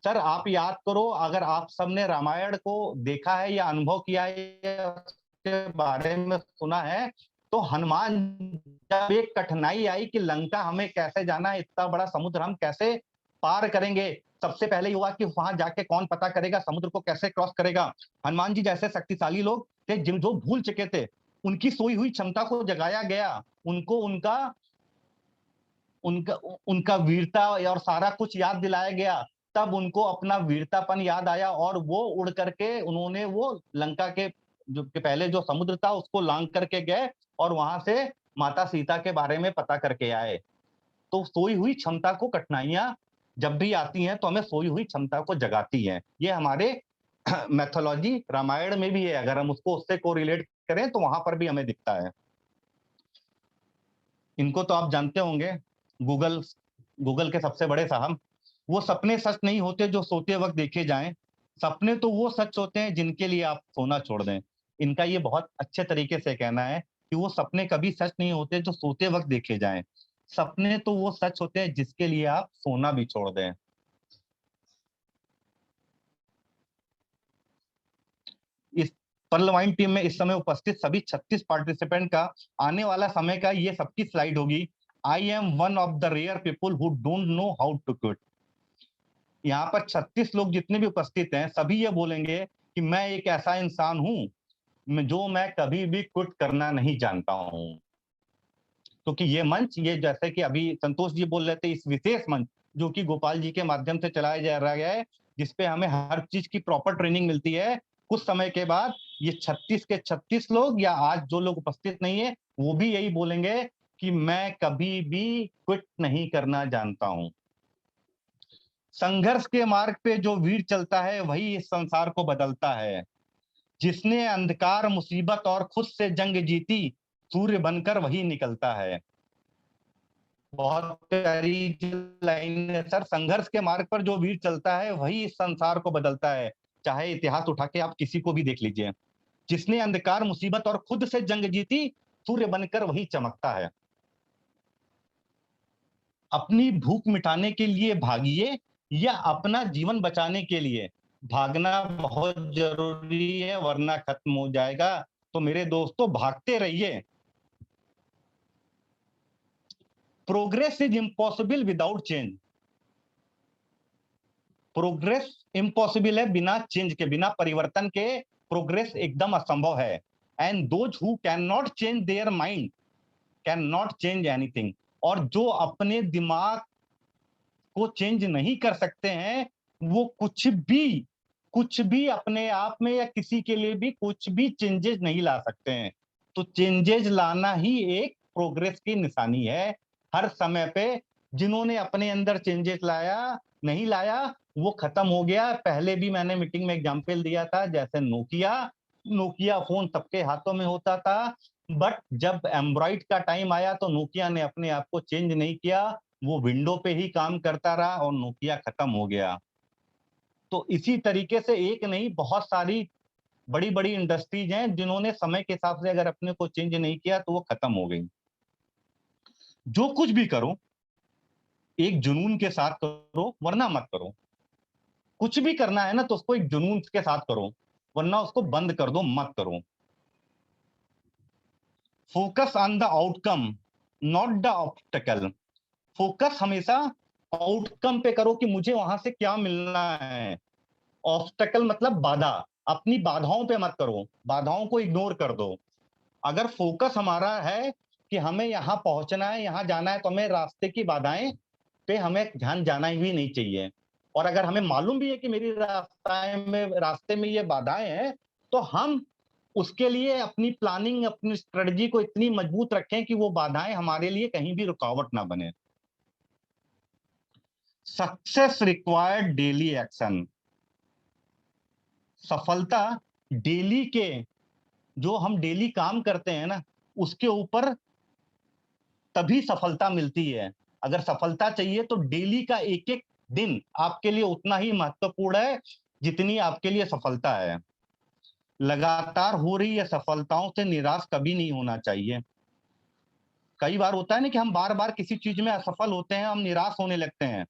सर आप याद करो, अगर आप सबने रामायण को देखा है या अनुभव किया है या उसके बारे में सुना है, तो हनुमान जब एक कठिनाई आई कि लंका हमें कैसे जाना है, इतना बड़ा समुद्र हम कैसे पार करेंगे, सबसे पहले हुआ कि वहां जाके कौन पता करेगा समुद्र को कैसे क्रॉस करेगा। हनुमान जी जैसे शक्तिशाली लोग थे जिन जो भूल चुके थे, उनकी सोई हुई क्षमता को जगाया गया, उनको उनका उनका उनका वीरता और सारा कुछ याद दिलाया गया। तब उनको अपना वीरतापन याद आया और वो उड़ करके उन्होंने वो लंका के जो के पहले जो समुद्र था उसको लांग करके गए और वहां से माता सीता के बारे में पता करके आए। तो सोई हुई क्षमता को कठिनाइयां जब भी आती हैं तो हमें सोई हुई क्षमता को जगाती हैं। ये हमारे मैथोलॉजी रामायण में भी है, अगर हम उसको उससे कोरिलेट करें तो वहां पर भी हमें दिखता है। इनको तो आप जानते होंगे, गूगल गूगल के सबसे बड़े साहब। वो सपने सच नहीं होते जो सोते वक्त देखे जाएं, सपने तो वो सच होते हैं जिनके लिए आप सोना छोड़ दें। इनका ये बहुत अच्छे तरीके से कहना है कि वो सपने कभी सच नहीं होते जो सोते वक्त देखे जाएं, सपने तो वो सच होते हैं जिसके लिए आप सोना भी छोड़ दें। इस पर्ल वाइन टीम में इस समय उपस्थित सभी 36 पार्टिसिपेंट का आने वाला समय का ये सबकी स्लाइड होगी। I am one of the rare people who don't know how to quit. यहाँ पर 36 लोग जितने भी उपस्थित हैं सभी ये बोलेंगे कि मैं एक ऐसा इंसान हूं जो मैं कभी भी क्विट करना नहीं जानता हूं। क्योंकि ये मंच, ये जैसे कि अभी संतोष जी बोल रहे थे, इस विशेष मंच जो कि गोपाल जी के माध्यम से चलाया जा रहा है, जिसपे हमें हर चीज की प्रॉपर ट्रेनिंग मिलती है, कुछ समय के बाद ये 36 के 36 लोग या आज जो लोग उपस्थित नहीं है वो भी यही बोलेंगे कि मैं कभी भी क्विट नहीं करना जानता हूं। संघर्ष के मार्ग पे जो वीर चलता है वही इस संसार को बदलता है। जिसने अंधकार मुसीबत और खुद से जंग जीती, सूर्य बनकर वही निकलता है। बहुत प्यारी लाइन है सर। संघर्ष के मार्ग पर जो वीर चलता है वही इस संसार को बदलता है। चाहे इतिहास उठा के आप किसी को भी देख लीजिए, जिसने अंधकार, मुसीबत और खुद से जंग जीती, सूर्य बनकर वही चमकता है। अपनी भूख मिटाने के लिए भागिए या अपना जीवन बचाने के लिए, भागना बहुत जरूरी है वरना खत्म हो जाएगा। तो मेरे दोस्तों भागते रहिए। Progress is impossible without change. Progress impossible है बिना चेंज के, बिना परिवर्तन के प्रोग्रेस एकदम असंभव है। And those who can not change their mind can not change anything. और जो अपने दिमाग को चेंज नहीं कर सकते हैं, वो कुछ भी अपने आप में या किसी के लिए भी कुछ भी चेंजेस नहीं ला सकते हैं। तो चेंजेस लाना ही एक प्रोग्रेस की निशानी है। हर समय पे जिन्होंने अपने अंदर चेंजेस नहीं लाया, वो खत्म हो गया। पहले भी मैंने मीटिंग में एग्जांपल दिया था, जैसे नोकिया फोन सबके हाथों में होता था, बट जब एंड्रॉइड का टाइम आया तो नोकिया ने अपने आप को चेंज नहीं किया, वो विंडो पे ही काम करता रहा और नोकिया खत्म हो गया। तो इसी तरीके से एक नहीं, बहुत सारी बड़ी बड़ी इंडस्ट्रीज हैं जिन्होंने समय के हिसाब से अगर अपने को चेंज नहीं किया तो वो खत्म हो गई। जो कुछ भी करो एक जुनून के साथ करो वरना मत करो। कुछ भी करना है ना तो उसको एक जुनून के साथ करो, वरना उसको बंद कर दो, मत करो। Focus on the outcome not the obstacle. Focus हमेशा आउटकम पे करो कि मुझे वहां से क्या मिलना है। ऑब्स्टेकल मतलब बाधा, अपनी बाधाओं पे मत करो, बाधाओं को इग्नोर कर दो। अगर फोकस हमारा है कि हमें यहाँ पहुंचना है, यहाँ जाना है, तो हमें रास्ते की बाधाएं पे हमें ध्यान जाना ही नहीं चाहिए। और अगर हमें मालूम भी है कि मेरी रास्ते में ये बाधाएं हैं, तो हम उसके लिए अपनी प्लानिंग, अपनी स्ट्रेटजी को इतनी मजबूत रखें कि वो बाधाएं हमारे लिए कहीं भी रुकावट ना बने। Success required daily action. सफलता डेली के, जो हम डेली काम करते हैं ना, उसके ऊपर तभी सफलता मिलती है। अगर सफलता चाहिए तो डेली का एक एक दिन आपके लिए उतना ही महत्वपूर्ण है जितनी आपके लिए सफलता है। लगातार हो रही है सफलताओं से निराश कभी नहीं होना चाहिए। कई बार होता है ना कि हम बार बार किसी चीज में असफल होते हैं, हम निराश होने लगते हैं,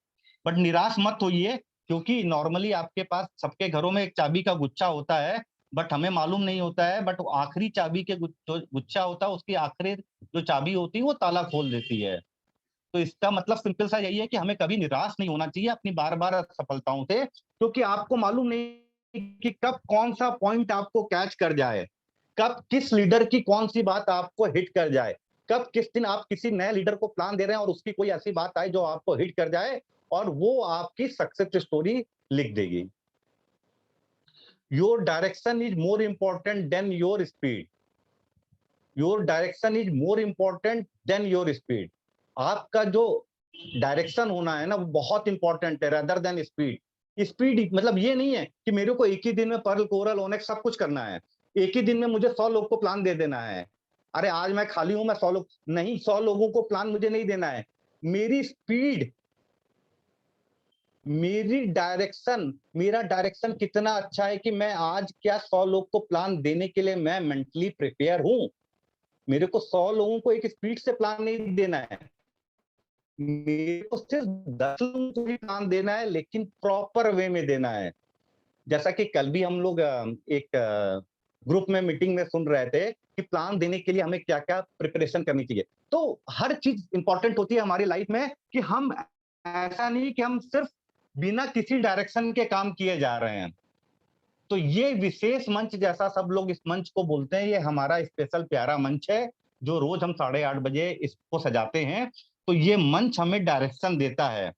बट निराश मत होइए, क्योंकि नॉर्मली आपके पास सबके घरों में एक चाबी का गुच्छा होता है, बट हमें मालूम नहीं होता है, बट आखिरी चाबी के जो गुच्छा होता है उसकी आखिरी जो चाबी होती है वो ताला खोल देती है। तो इसका मतलब सिंपल सा यही है कि हमें कभी निराश नहीं होना चाहिए अपनी बार बार असफलताओं से, क्योंकि आपको मालूम नहीं कि कब कौन सा पॉइंट आपको कैच कर जाए, कब किस लीडर की कौन सी बात आपको हिट कर जाए, कब किस दिन आप किसी नए लीडर को प्लान दे रहे हैं और उसकी कोई ऐसी बात आए जो आपको हिट कर जाए और वो आपकी सक्सेस स्टोरी लिख देगी। Your direction is more important than your speed. Your direction is more important than your speed. आपका जो डायरेक्शन होना है ना वो बहुत इंपॉर्टेंट है रेदर देन स्पीड। स्पीड मतलब ये नहीं है कि मेरे को एक ही दिन में पर्ल, कोरल, ओनेक्स सब कुछ करना है, एक ही दिन में मुझे 100 लोग को प्लान दे देना है। अरे आज मैं खाली हूं, मैं 100 लोग नहीं, 100 लोगों को प्लान मुझे नहीं देना है। मेरी स्पीड, मेरा डायरेक्शन कितना अच्छा है कि मैं आज क्या 100 लोग को प्लान देने के लिए मैं मेंटली प्रिपेयर हूं। मेरे को 100 लोगों को एक स्पीड से प्लान नहीं देना है, मेरे को सिर्फ 10 लोगों को ही प्लान देना है, लेकिन प्रॉपर वे में देना है। जैसा कि कल भी हम लोग एक ग्रुप में मीटिंग में सुन रहे थे कि प्लान देने के लिए हमें क्या क्या प्रिपरेशन करनी चाहिए। तो हर चीज इंपॉर्टेंट होती है हमारी लाइफ में कि हम ऐसा नहीं कि हम सिर्फ बिना किसी डायरेक्शन के काम किए जा रहे हैं। तो ये विशेष मंच, जैसा सब लोग इस मंच को बोलते हैं, ये हमारा स्पेशल प्यारा मंच है जो रोज हम 8:30 बजे इसको सजाते हैं। तो ये मंच हमें डायरेक्शन देता है।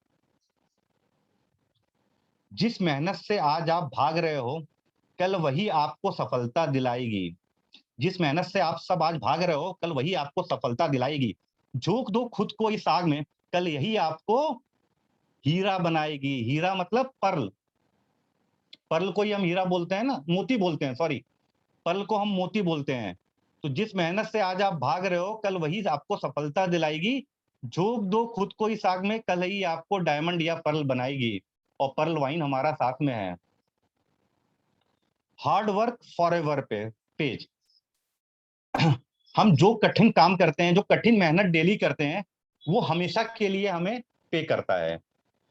जिस मेहनत से आज आप भाग रहे हो कल वही आपको सफलता दिलाएगी। जिस मेहनत से आप सब आज भाग रहे हो कल वही आपको सफलता दिलाएगी। झोंक दो खुद को इस आग में, कल यही आपको हीरा बनाएगी। हीरा मतलब पर्ल, पर्ल को ही हम हीरा बोलते हैं ना, मोती बोलते हैं, सॉरी, पर्ल को हम मोती बोलते हैं। तो जिस मेहनत से आज आप भाग रहे हो कल वही आपको सफलता दिलाएगी। झोंक दो खुद को इस आग में, कल ही आपको डायमंड या पर्ल बनाएगी, और पर्ल वाइन हमारा साथ में है। हार्ड वर्क फॉरएवर पे पेज। हम जो कठिन काम करते हैं, जो कठिन मेहनत डेली करते हैं, वो हमेशा के लिए हमें पे करता है।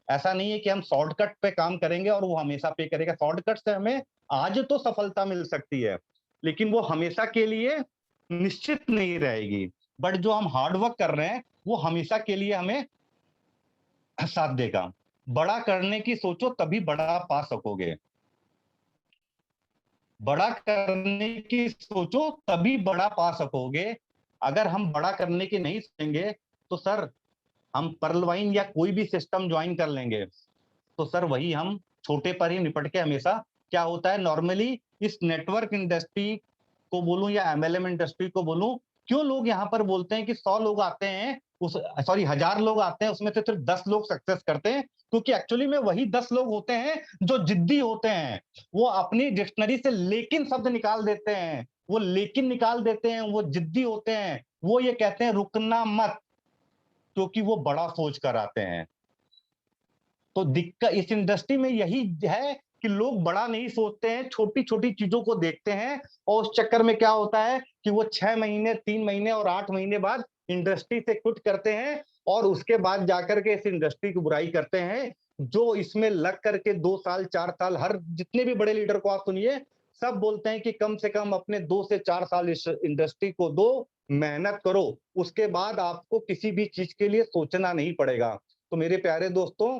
ऐसा नहीं है कि हम शॉर्टकट पे काम करेंगे और वो हमेशा पे करेगा। शॉर्टकट से हमें आज तो सफलता मिल सकती है, लेकिन वो हमेशा के लिए निश्चित नहीं रहेगी। बट जो हम हार्ड वर्क कर रहे हैं, वो हमेशा के लिए हमें साथ देगा। बड़ा करने की सोचो, तभी बड़ा पा सकोगे। बड़ा करने की सोचो, तभी बड़ा पा सकोगे। अगर हम बड़ा करने की नहीं सोचेंगे, तो सर हम पर्ल वाइन या कोई भी सिस्टम ज्वाइन कर लेंगे, तो सर वही हम छोटे पर ही निपट के हमेशा क्या होता है नॉर्मली इस नेटवर्क इंडस्ट्री को बोलूं या एमएलएम इंडस्ट्री को बोलूं, क्यों लोग यहाँ पर बोलते हैं कि 100 लोग आते हैं, उस 1000 लोग आते हैं, उसमें से सिर्फ 10 लोग सक्सेस करते हैं? क्योंकि एक्चुअली में वही 10 लोग होते हैं जो जिद्दी होते हैं। वो अपनी डिक्शनरी से लेकिन शब्द निकाल देते हैं, वो लेकिन निकाल देते हैं, वो जिद्दी होते हैं, वो ये कहते हैं रुकना मत, क्योंकि वो बड़ा सोच कर आते हैं। तो दिक्कत इस इंडस्ट्री में यही है कि लोग बड़ा नहीं सोचते हैं, छोटी छोटी चीजों को देखते हैं, और उस चक्कर में क्या होता है कि वो 6 महीने, 3 महीने और 8 महीने बाद इंडस्ट्री से क्विट करते हैं, और उसके बाद जाकर के इस इंडस्ट्री की बुराई करते हैं। जो इसमें लग करके 2 साल 4 साल, हर जितने भी बड़े लीडर को आप सुनिए, सब बोलते हैं कि कम से कम अपने 2 से 4 साल इस इंडस्ट्री को दो, मेहनत करो, उसके बाद आपको किसी भी चीज के लिए सोचना नहीं पड़ेगा। तो मेरे प्यारे दोस्तों,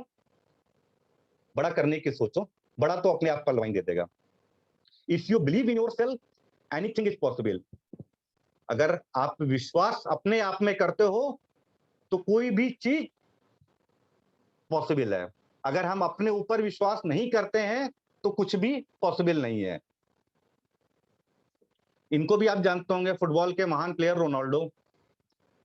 बड़ा करने की सोचो, बड़ा तो अपने आप पलवाई दे देगा। If you believe in yourself, anything is possible. अगर आप विश्वास अपने आप में करते हो, तो कोई भी चीज पॉसिबल है। अगर हम अपने ऊपर विश्वास नहीं करते हैं, तो कुछ भी पॉसिबल नहीं है। इनको भी आप जानते होंगे, फुटबॉल के महान player Ronaldo.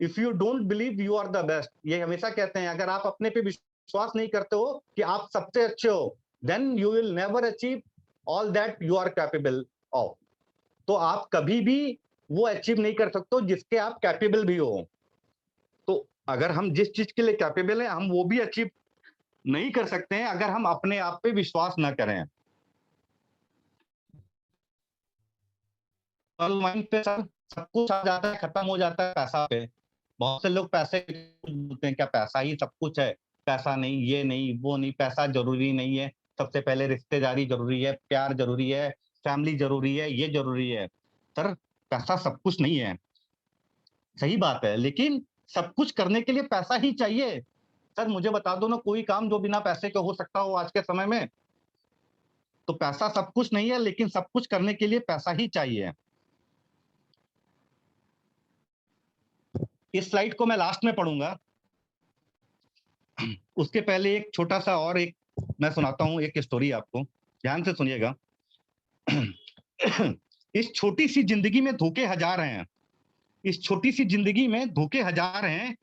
If you don't believe you are the best, ये हमेशा कहते हैं, अगर आप अपने पे विश्वास नहीं करते हो कि आप सबसे अच्छे हो, then you will never achieve all that you are capable of. तो आप कभी भी वो अचीव नहीं कर सकते जिसके आप कैपेबल भी हो। तो अगर हम जिस चीज के लिए कैपेबल है, हम वो भी अचीव नहीं कर सकते हैं अगर हम अपने आप पे विश्वास ना करें। माइंड पे सर सब कुछ आ जाता है, खत्म हो जाता है पैसा पे। बहुत से लोग पैसे बोलते हैं, क्या पैसा ही सब कुछ है? पैसा नहीं, ये नहीं, वो नहीं, पैसा जरूरी नहीं है। सबसे पहले रिश्तेदारी जरूरी है, प्यार जरूरी है, फैमिली जरूरी है, ये जरूरी है। सर पैसा सब कुछ नहीं है, सही बात है, लेकिन सब कुछ करने के लिए पैसा ही चाहिए। सर मुझे बता दो ना कोई काम जो बिना पैसे के हो सकता हो आज के समय में। तो पैसा सब कुछ नहीं है, लेकिन सब कुछ करने के लिए पैसा ही चाहिए। इस स्लाइड को मैं लास्ट में पढ़ूंगा, उसके पहले एक छोटा सा और एक मैं सुनाता हूं एक स्टोरी आपको, ध्यान से सुनिएगा। इस छोटी सी जिंदगी में धोखे हजार हैं, इस छोटी सी जिंदगी में धोखे हजार हैं,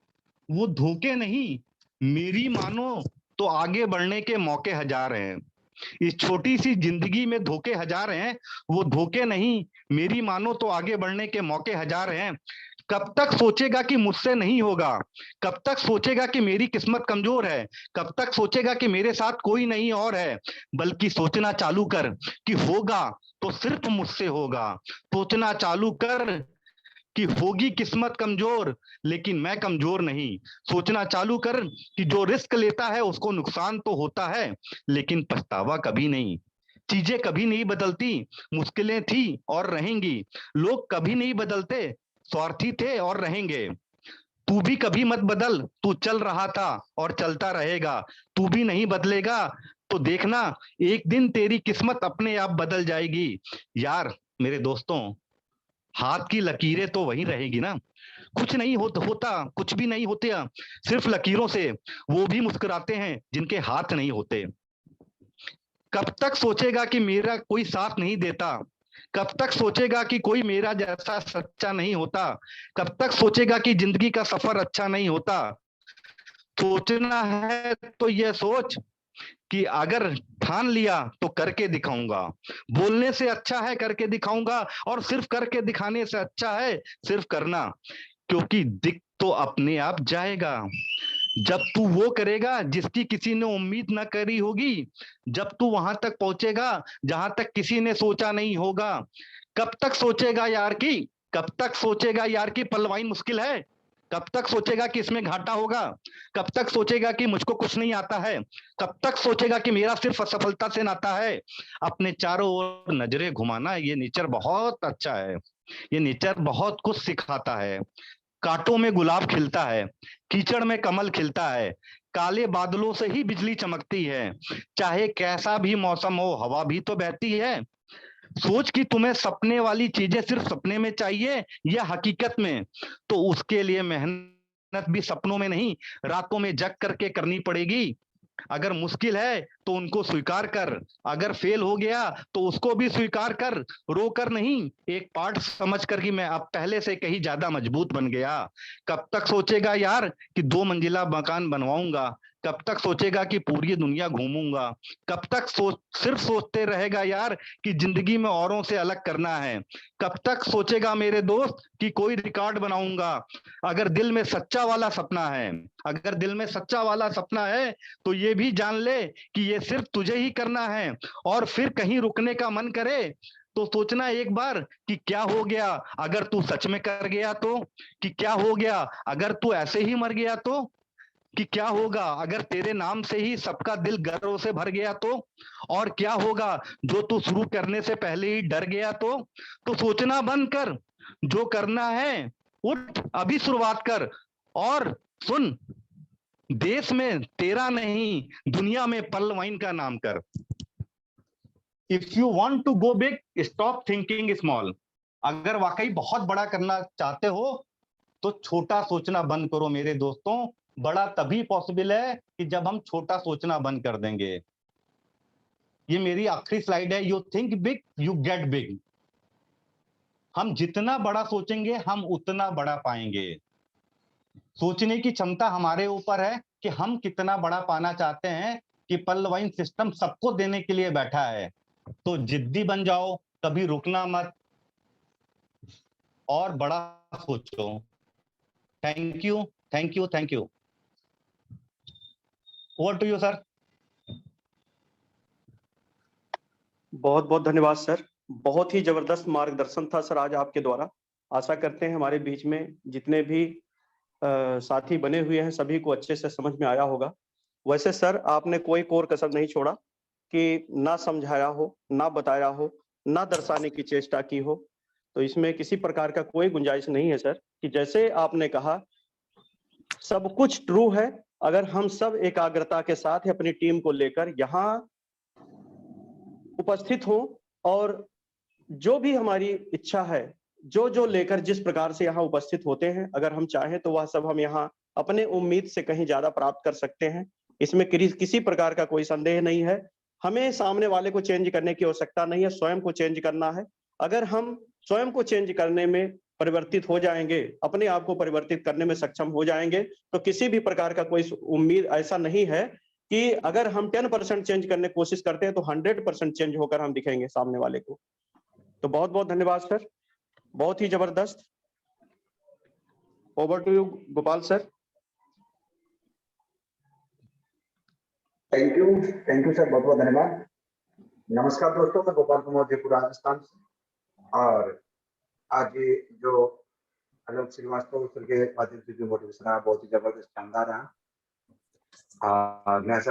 वो धोखे नहीं मेरी मानो तो आगे बढ़ने के मौके हजार हैं। इस छोटी सी जिंदगी में धोखे हजार हैं, वो धोखे नहीं मेरी मानो तो आगे बढ़ने के मौके हजार हैं। कब तक सोचेगा कि मुझसे नहीं होगा, कब तक सोचेगा कि मेरी किस्मत कमजोर है, कब तक सोचेगा कि मेरे साथ कोई नहीं और है, बल्कि सोचना चालू कर कि होगा तो सिर्फ मुझसे होगा। सोचना चालू कर कि होगी किस्मत कमजोर, लेकिन मैं कमजोर नहीं। सोचना चालू कर कि जो रिस्क लेता है उसको नुकसान तो होता है, लेकिन पछतावा कभी नहीं। चीजें कभी नहीं बदलती, मुश्किलें थी और रहेंगी। लोग कभी नहीं बदलते, स्वार्थी थे और रहेंगे। तू भी कभी मत बदल, तू चल रहा था और चलता रहेगा। तू भी नहीं बदलेगा तो देखना एक दिन तेरी किस्मत अपने आप बदल जाएगी। यार मेरे दोस्तों, हाथ की लकीरें तो वही रहेगी ना। कुछ नहीं होता, कुछ भी नहीं होते, सिर्फ लकीरों से। वो भी मुस्कुराते हैं जिनके हाथ नहीं होते। कब तक सोचेगा कि मेरा कोई साथ नहीं देता, कब तक सोचेगा कि कोई मेरा जैसा सच्चा नहीं होता, कब तक सोचेगा कि जिंदगी का सफर अच्छा नहीं होता। सोचना है तो ये सोच कि अगर ठान लिया तो करके दिखाऊंगा। बोलने से अच्छा है करके दिखाऊंगा, और सिर्फ करके दिखाने से अच्छा है सिर्फ करना। क्योंकि दिख तो अपने आप जाएगा। जब तू वो करेगा जिसकी किसी ने उम्मीद ना करी होगी, जब तू वहां तक पहुंचेगा जहां तक किसी ने सोचा नहीं होगा। कब तक सोचेगा यार कि पलवाइन मुश्किल है? कब तक सोचेगा कि इसमें घाटा होगा? कब तक सोचेगा कि मुझको कुछ नहीं आता है? कब तक सोचेगा कि मेरा सिर्फ असफलता से नाता है? अपने चारों ओर नजरें घुमाना, ये नेचर बहुत अच्छा है। ये नेचर बहुत कुछ सिखाता है। कांटों में गुलाब खिलता है, कीचड़ में कमल खिलता है, काले बादलों से ही बिजली चमकती है। चाहे कैसा भी मौसम हो, हवा भी तो बहती है। सोच कि तुम्हें सपने वाली चीजें सिर्फ सपने में चाहिए या हकीकत में, तो उसके लिए मेहनत भी सपनों में नहीं, रातों में जग करके करनी पड़ेगी। अगर मुश्किल है तो उनको स्वीकार कर, अगर फेल हो गया तो उसको भी स्वीकार कर, रो कर नहीं, एक पार्ट समझ कर कि मैं अब पहले से कहीं ज्यादा मजबूत बन गया। कब तक सोचेगा यार कि 2 मंजिला मकान बनवाऊंगा? कब तक सोचेगा कि पूरी दुनिया घूमूंगा? कब तक सिर्फ सोचते रहेगा यार कि जिंदगी में औरों से अलग करना है? कब तक सोचेगा मेरे दोस्त कि कोई रिकॉर्ड बनाऊंगा? अगर दिल में सच्चा वाला सपना है, अगर दिल में सच्चा वाला सपना है, तो ये भी जान ले कि ये सिर्फ तुझे ही करना है। और फिर कहीं रुकने का मन करे तो सोचना एक बार कि क्या हो गया अगर तू सच में कर गया तो, कि क्या हो गया अगर तू ऐसे ही मर गया तो, कि क्या होगा अगर तेरे नाम से ही सबका दिल गर्व से भर गया तो, और क्या होगा जो तू शुरू करने से पहले ही डर गया तो सोचना बंद कर, जो करना है उठ अभी शुरुआत कर। और सुन, देश में तेरा नहीं दुनिया में पर्ल वाइन का नाम कर। If you want to go big, stop thinking small. अगर वाकई बहुत बड़ा करना चाहते हो तो छोटा सोचना बंद करो मेरे दोस्तों। बड़ा तभी पॉसिबल है कि जब हम छोटा सोचना बंद कर देंगे। ये मेरी आखिरी स्लाइड है। You think big, you get big. हम जितना बड़ा सोचेंगे हम उतना बड़ा पाएंगे। सोचने की क्षमता हमारे ऊपर है कि हम कितना बड़ा पाना चाहते हैं, कि पर्ल वाइन सिस्टम सबको देने के लिए बैठा है। तो जिद्दी बन जाओ, कभी रुकना मत और बड़ा सोचो। Thank you, thank you, thank you. Over to you sir. बहुत बहुत धन्यवाद सर। बहुत ही जबरदस्त मार्गदर्शन था सर आज आपके द्वारा। आशा करते हैं हमारे बीच में जितने भी साथी बने हुए हैं सभी को अच्छे से समझ में आया होगा। वैसे सर आपने कोई कोर कसर नहीं छोड़ा कि ना समझाया हो, ना बताया हो, ना दर्शाने की चेष्टा की हो। तो इसमें किसी प्रकार का कोई गुंजाइश नहीं है सर, कि जैसे आपने कहा सब कुछ ट्रू है। अगर हम सब एकाग्रता के साथ अपनी टीम को लेकर यहाँ उपस्थित हो और जो भी हमारी इच्छा है, जो लेकर जिस प्रकार से यहाँ उपस्थित होते हैं, अगर हम चाहें तो वह सब हम यहाँ अपने उम्मीद से कहीं ज्यादा प्राप्त कर सकते हैं। इसमें किसी प्रकार का कोई संदेह नहीं है। हमें सामने वाले को चेंज करने की आवश्यकता नहीं है, स्वयं को चेंज करना है। अगर हम स्वयं को चेंज करने में परिवर्तित हो जाएंगे, अपने आप को परिवर्तित करने में सक्षम हो जाएंगे, तो किसी भी प्रकार का कोई उम्मीद ऐसा नहीं है कि अगर हम 10% चेंज करने की कोशिश करते हैं तो 100% चेंज होकर हम दिखेंगे सामने वाले को। तो बहुत बहुत धन्यवाद सर, बहुत ही जबरदस्त। Over to you Gopal sir. Thank you sir, बहुत बहुत धन्यवाद। नमस्कार दोस्तों, मैं गोपाल कुमार जयपुर राजस्थान से। और आज ये जो आलोक श्रीवास्तव सर के माध्यम से जो मोटिवेशन रहा बहुत ही जबरदस्त शानदार रहा। मैं ऐसा